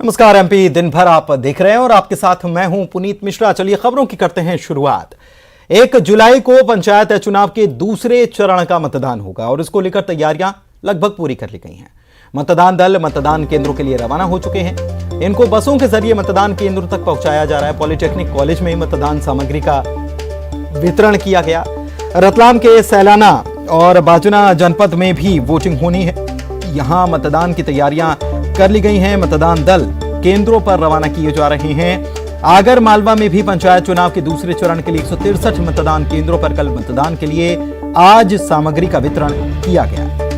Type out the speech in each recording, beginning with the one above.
नमस्कार एमपी दिन भर आप देख रहे हैं और आपके साथ मैं हूं पुनीत मिश्रा। चलिए खबरों की करते हैं शुरुआत। 1 जुलाई को पंचायत चुनाव के दूसरे चरण का मतदान होगा और इसको लेकर तैयारियां लगभग पूरी कर ली गई हैं। मतदान दल मतदान केंद्रों के लिए रवाना हो चुके हैं। इनको बसों के जरिए मतदान केंद्रों तक पहुंचाया जा रहा है। पॉलिटेक्निक कॉलेज में मतदान सामग्री का वितरण किया गया। रतलाम के सैलाना और बाजुना जनपद में भी वोटिंग होनी है। यहां मतदान की तैयारियां कर ली गई हैं। मतदान दल केंद्रों पर रवाना किए जा रहे हैं। आगर मालवा में भी पंचायत चुनाव के दूसरे चरण के लिए 163 मतदान केंद्रों पर कल मतदान के लिए आज सामग्री का वितरण किया गया।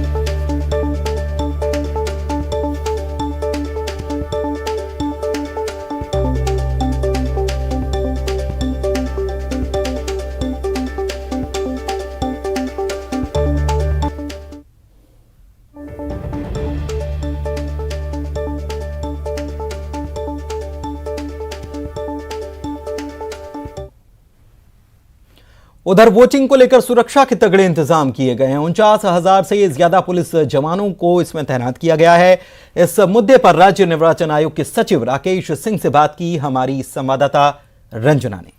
उधर वोटिंग को लेकर सुरक्षा के तगड़े इंतजाम किए गए हैं। 49,000 से ज्यादा पुलिस जवानों को इसमें तैनात किया गया है। इस मुद्दे पर राज्य निर्वाचन आयोग के सचिव राकेश सिंह से बात की हमारी संवाददाता रंजना ने।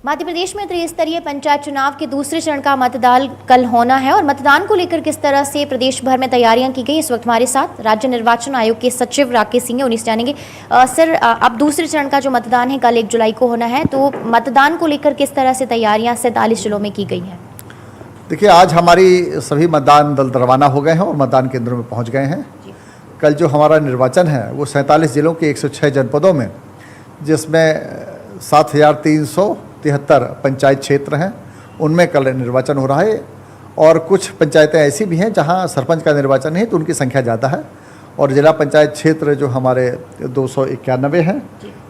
मध्य प्रदेश में त्रिस्तरीय पंचायत चुनाव के दूसरे चरण का मतदान कल होना है और मतदान को लेकर किस तरह से प्रदेश भर में तैयारियां की गई, इस वक्त हमारे साथ राज्य निर्वाचन आयोग के सचिव राकेश सिंह हैं, उन्हीं से जानेंगे। सर, अब दूसरे चरण का जो मतदान है कल 1 जुलाई को होना है, तो मतदान को लेकर किस तरह से तैयारियां 47 जिलों में की गई हैं? देखिए, आज हमारी सभी मतदान दल रवाना हो गए हैं और मतदान केंद्रों में पहुँच गए हैं। कल जो हमारा निर्वाचन है वो 47 जिलों के 106 जनपदों में, जिसमें 7,373 पंचायत क्षेत्र हैं, उनमें कल निर्वाचन हो रहा है। और कुछ पंचायतें ऐसी भी हैं जहां सरपंच का निर्वाचन है, तो उनकी संख्या ज़्यादा है। और जिला पंचायत क्षेत्र जो हमारे 291 हैं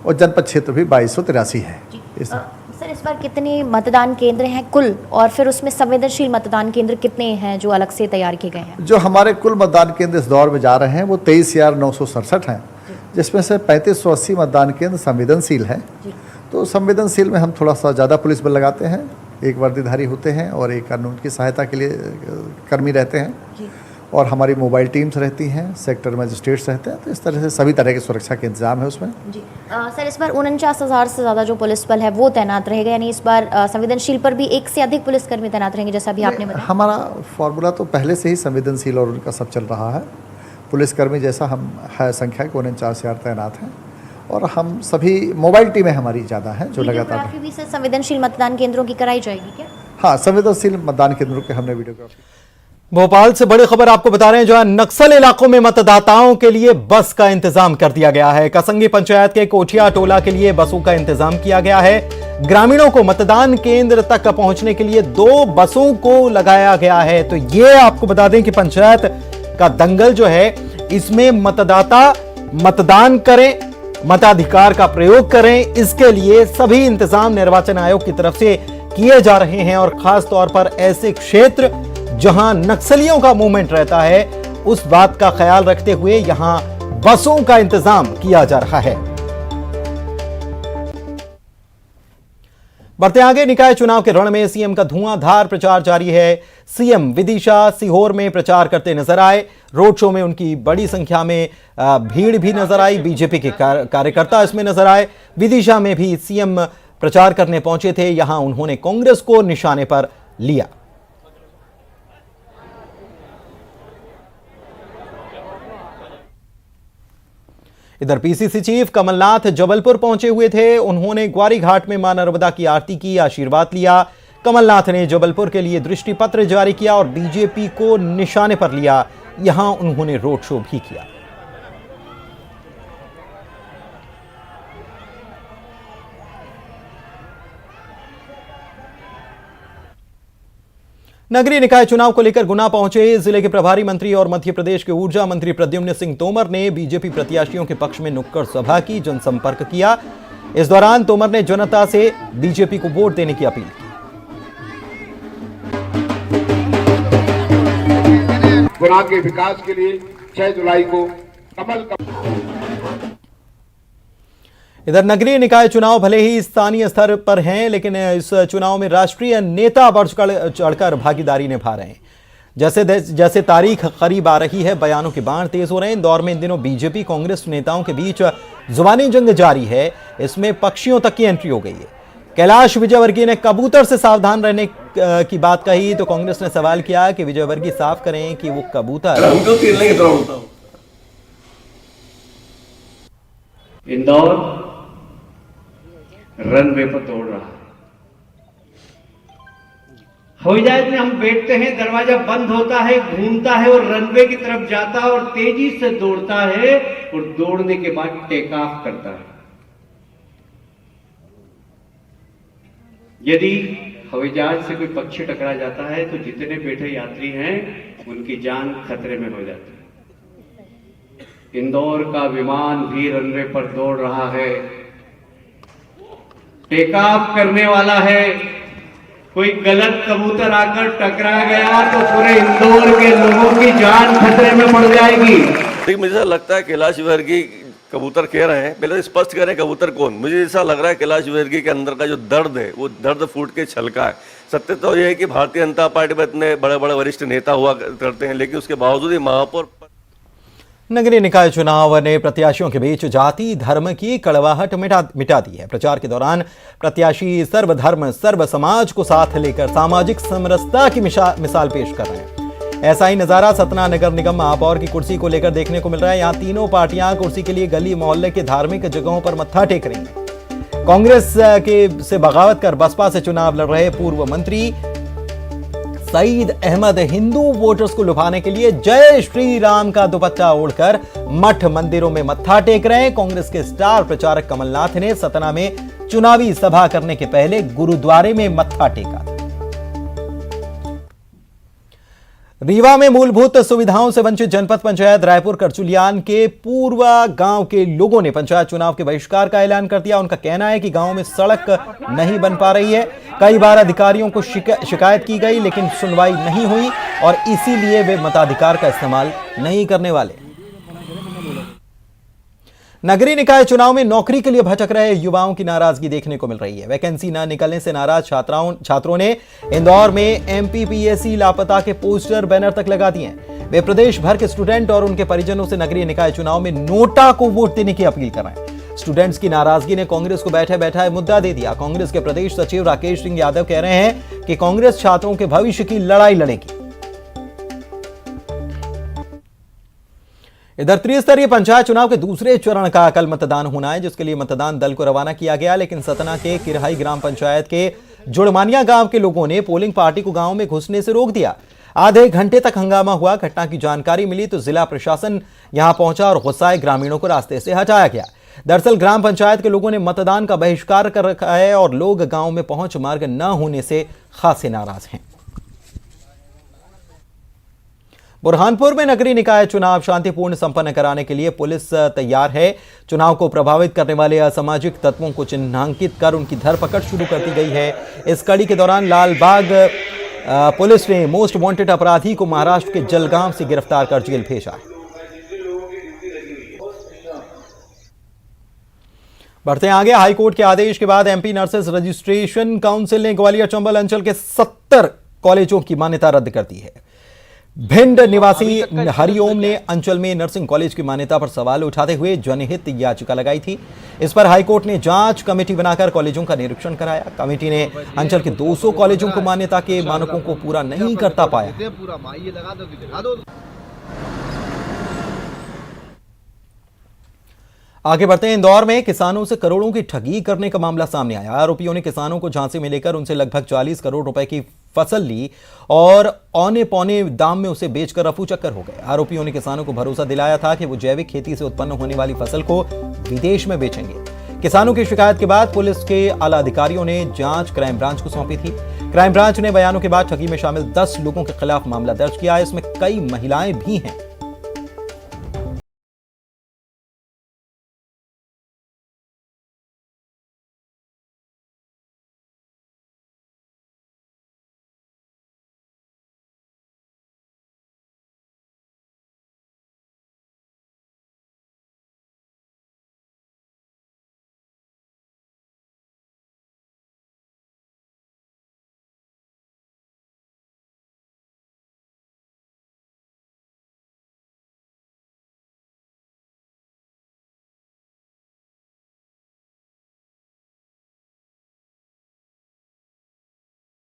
और जनपद क्षेत्र भी 2283 है। सर, इस बार कितने मतदान केंद्र हैं कुल, और फिर उसमें संवेदनशील मतदान केंद्र कितने हैं जो अलग से तैयार किए गए हैं? जो हमारे कुल मतदान केंद्र इस दौर में जा रहे हैं वो 23,967 हैं, जिसमें से 3580 मतदान केंद्र संवेदनशील है। तो संवेदनशील में हम थोड़ा सा ज़्यादा पुलिस बल लगाते हैं। एक वर्दीधारी होते हैं और एक कानून की सहायता के लिए कर्मी रहते हैं और हमारी मोबाइल टीम्स रहती हैं, सेक्टर मजिस्ट्रेट्स रहते हैं। तो इस तरह से सभी तरह की सुरक्षा के इंतजाम है उसमें। जी सर, इस बार 49,000 से ज़्यादा जो पुलिस बल है वो तैनात रहेगा, यानी इस बार संवेदनशील पर भी 1 से अधिक पुलिसकर्मी तैनात रहेंगे, जैसा अभी आपने बताया? हमारा फॉर्मूला तो पहले से ही संवेदनशील और उनका सब चल रहा है। पुलिसकर्मी जैसा हम है संख्या के 49,000 तैनात हैं और हम सभी मोबाइल टीमें हमारी ज़्यादा हैं जो लगातार भी से संवेदनशील मतदान केंद्रों की कराई जाएगी क्या? हाँ, संवेदनशील मतदान केंद्रों के हमने वीडियोग्राफी। भोपाल से बड़ी खबर आपको बता रहे हैं, जहां नक्सल इलाकों में मतदाताओं के लिए बस का इंतजाम कर दिया गया है। कसंगी पंचायत के कोठिया टोला के लिए बसों का इंतजाम किया गया है। ग्रामीणों को मतदान केंद्र तक पहुंचने के लिए 2 बसों को लगाया गया है। तो ये आपको बता दें कि पंचायत का दंगल जो है, इसमें मतदाता मतदान करें, मताधिकार का प्रयोग करें, इसके लिए सभी इंतजाम निर्वाचन आयोग की तरफ से किए जा रहे हैं। और खास तौर पर ऐसे क्षेत्र जहां नक्सलियों का मूवमेंट रहता है, उस बात का ख्याल रखते हुए यहां बसों का इंतजाम किया जा रहा है। बढ़ते आगे, निकाय चुनाव के रण में सीएम का धुआंधार प्रचार जारी है। सीएम विदिशा सीहोर में प्रचार करते नजर आए। रोड शो में उनकी बड़ी संख्या में भीड़ भी नजर आई। बीजेपी के कार्यकर्ता इसमें नजर आए। विदिशा में भी सीएम प्रचार करने पहुंचे थे। यहां उन्होंने कांग्रेस को निशाने पर लिया। इधर पीसीसी चीफ कमलनाथ जबलपुर पहुंचे हुए थे। उन्होंने ग्वारी घाट में मां नर्मदा की आरती की, आशीर्वाद लिया। कमलनाथ ने जबलपुर के लिए दृष्टि पत्र जारी किया और बीजेपी को निशाने पर लिया। यहां उन्होंने रोड शो भी किया। नगरीय निकाय चुनाव को लेकर गुना पहुंचे जिले के प्रभारी मंत्री और मध्य प्रदेश के ऊर्जा मंत्री प्रद्युम्न सिंह तोमर ने बीजेपी प्रत्याशियों के पक्ष में नुक्कड़ सभा की, जनसंपर्क किया। इस दौरान तोमर ने जनता से बीजेपी को वोट देने की अपील की। गुना के विकास के लिए 6 जुलाई को कमल का। इधर नगरीय निकाय चुनाव भले ही स्थानीय स्तर पर हैं, लेकिन इस चुनाव में राष्ट्रीय नेता बढ़ चढ़कर भागीदारी निभा रहे हैं। जैसे जैसे तारीख करीब आ रही है, बयानों के बाण तेज हो रहे हैं। इंदौर में इन दिनों बीजेपी कांग्रेस नेताओं के बीच जुबानी जंग जारी है। इसमें पक्षियों तक की एंट्री हो गई है। कैलाश विजयवर्गीय ने कबूतर से सावधान रहने की बात कही तो कांग्रेस ने सवाल किया कि विजयवर्गीय साफ करें कि वो कबूतर इंदौर रनवे पर दौड़ रहा है। हवाई जहाज में हम बैठते हैं, दरवाजा बंद होता है, घूमता है और रनवे की तरफ जाता है और तेजी से दौड़ता है और दौड़ने के बाद टेक ऑफ करता है। यदि हवाई जहाज से कोई पक्षी टकरा जाता है तो जितने बैठे यात्री हैं उनकी जान खतरे में हो जाती है। इंदौर का विमान भी रनवे पर दौड़ रहा है, टेक ऑफ करने वाला है। कोई गलत कबूतर आकर टकरा गया तो पूरे इंदौर के लोगों की जान खतरे में पड़ जाएगी। देखिए, मुझे ऐसा लगता है कैलाश विजयवर्गीय कबूतर कह रहे हैं, पहले स्पष्ट करें कबूतर कौन। मुझे ऐसा लग रहा है कैलाश विजयवर्गीय के अंदर का जो दर्द है वो दर्द फूट के छलका है। सत्य तो यह है कि भारतीय जनता पार्टी में इतने बड़े बड़े वरिष्ठ नेता हुआ करते हैं, लेकिन उसके बावजूद ही महापौर नगरीय निकाय चुनाव ने प्रत्याशियों के बीच जाति धर्म की कड़वाहट मिटा दी है। प्रचार के दौरान प्रत्याशी सर्वधर्म सर्व समाज को साथ लेकर सामाजिक समरसता की मिसाल पेश कर रहे हैं। ऐसा ही नजारा सतना नगर निगम महापौर की कुर्सी को लेकर देखने को मिल रहा है। यहां तीनों पार्टियां कुर्सी के लिए गली मोहल्ले के धार्मिक जगहों पर मत्था टेक रही हैं। कांग्रेस से बगावत कर बसपा से चुनाव लड़ रहे पूर्व मंत्री सईद अहमद हिंदू वोटर्स को लुभाने के लिए जय श्री राम का दुपट्टा ओढ़कर मठ मंदिरों में मत्था टेक रहे हैं। कांग्रेस के स्टार प्रचारक कमलनाथ ने सतना में चुनावी सभा करने के पहले गुरुद्वारे में मत्था टेका। रीवा में मूलभूत सुविधाओं से वंचित जनपद पंचायत रायपुर करचुलियान के पूर्वा गांव के लोगों ने पंचायत चुनाव के बहिष्कार का ऐलान कर दिया। उनका कहना है कि गांव में सड़क नहीं बन पा रही है। कई बार अधिकारियों को शिकायत की गई लेकिन सुनवाई नहीं हुई और इसीलिए वे मताधिकार का इस्तेमाल नहीं करने वाले। नगरीय निकाय चुनाव में नौकरी के लिए भटक रहे युवाओं की नाराजगी देखने को मिल रही है। वैकेंसी न निकलने से नाराज छात्रों ने इंदौर में एमपीपीएससी लापता के पोस्टर बैनर तक लगा दिए हैं। वे प्रदेश भर के स्टूडेंट और उनके परिजनों से नगरीय निकाय चुनाव में नोटा को वोट देने की अपील कर रहे हैं। स्टूडेंट्स की नाराजगी ने कांग्रेस को बैठे बैठा मुद्दा दे दिया। कांग्रेस के प्रदेश सचिव राकेश सिंह यादव कह रहे हैं कि कांग्रेस छात्रों के भविष्य की लड़ाई लड़ेगी। इधर त्रिस्तरीय पंचायत चुनाव के दूसरे चरण का कल मतदान होना है, जिसके लिए मतदान दल को रवाना किया गया। लेकिन सतना के किरहाई ग्राम पंचायत के जुड़मानिया गांव के लोगों ने पोलिंग पार्टी को गांव में घुसने से रोक दिया। आधे घंटे तक हंगामा हुआ। घटना की जानकारी मिली तो जिला प्रशासन यहां पहुंचा और गुस्साए ग्रामीणों को रास्ते से हटाया गया। दरअसल ग्राम पंचायत के लोगों ने मतदान का बहिष्कार कर रखा है और लोग गांव में पहुंच मार्ग न होने से खासे नाराज हैं। बुरहानपुर में नगरीय निकाय चुनाव शांतिपूर्ण संपन्न कराने के लिए पुलिस तैयार है। चुनाव को प्रभावित करने वाले असामाजिक तत्वों को चिन्हांकित कर उनकी धरपकड़ शुरू कर दी गई है। इस कड़ी के दौरान लालबाग पुलिस ने मोस्ट वांटेड अपराधी को महाराष्ट्र के जलगांव से गिरफ्तार कर जेल भेजा है। बढ़ते आगे, हाईकोर्ट के आदेश के बाद एमपी नर्सेस रजिस्ट्रेशन काउंसिल ने ग्वालियर चंबल अंचल के 70 कॉलेजों की मान्यता रद्द कर दी है। भिंड निवासी हरिओम ने अंचल में नर्सिंग कॉलेज की मान्यता पर सवाल उठाते हुए जनहित याचिका लगाई थी। इस पर हाईकोर्ट ने जांच कमेटी बनाकर कॉलेजों का निरीक्षण कराया। कमेटी ने अंचल के 200 कॉलेजों को मान्यता के मानकों को पूरा नहीं करता पाया। आगे बढ़ते हैं, इंदौर में किसानों से करोड़ों की ठगी करने का मामला सामने आया। आरोपियों ने किसानों को झांसे में लेकर उनसे लगभग 40 करोड़ रुपए की फसल ली और औने पौने दाम में उसे बेचकर रफू चक्कर हो गए। आरोपियों ने किसानों को भरोसा दिलाया था कि वो जैविक खेती से उत्पन्न होने वाली फसल को विदेश में बेचेंगे। किसानों की शिकायत के बाद पुलिस के आला अधिकारियों ने जांच क्राइम ब्रांच को सौंपी थी। क्राइम ब्रांच ने बयानों के बाद ठगी में शामिल 10 लोगों के खिलाफ मामला दर्ज किया है। इसमें कई महिलाएं भी हैं।